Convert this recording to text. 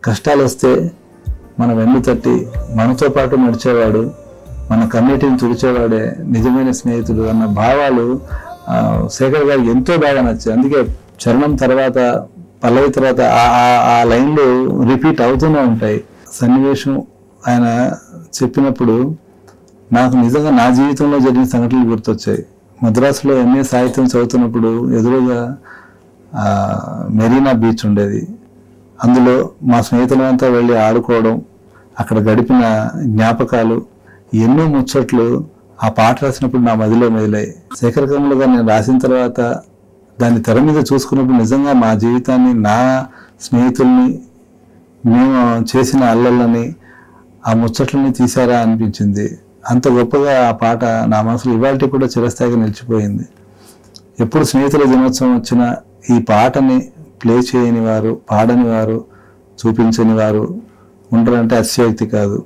కష్టాలు వస్తే మన వెన్ను తట్టి మనతో పాటు నడిచేవాడు, మన కన్నీటిని తుడిచేవాడే నిజమైన స్నేహితుడు అన్న భావాలు శేఖర్ గారికి ఎంతో బాగా నచ్చాయి. అందుకే చరణం తర్వాత పల్లవి తర్వాత ఆ లైన్లు రిపీట్ అవుతూనే ఉంటాయి. సన్నివేశం ఆయన చెప్పినప్పుడు నాకు నిజంగా నా జీవితంలో జరిగిన సంఘటనలు గుర్తొచ్చాయి. మద్రాసులో ఎంఏ సాహిత్యం చదువుతున్నప్పుడు ఎదురుగా మెరీనా బీచ్ ఉండేది. అందులో మా స్నేహితులంతా వెళ్ళి ఆడుకోవడం, అక్కడ గడిపిన జ్ఞాపకాలు, ఎన్నో ముచ్చట్లు ఆ పాట రాసినప్పుడు నా మదిలో మెదిలాయి. శేఖర్ కమ్ముల గారు నేను రాసిన తర్వాత దాన్ని తెర మీద చూసుకున్నప్పుడు నిజంగా మా జీవితాన్ని, నా స్నేహితుల్ని, మేము చేసిన అల్లర్లని, ఆ ముచ్చట్లని తీశారా అనిపించింది. అంత గొప్పగా ఆ పాట నా మనసులో ఇవాళ కూడా చిరస్థాయిగా నిలిచిపోయింది. ఎప్పుడు స్నేహితుల దినోత్సవం వచ్చినా ఈ పాటని ప్లే చేయని వారు, పాడని వారు, చూపించని వారు ఉండరంటే అతిశయోక్తి కాదు.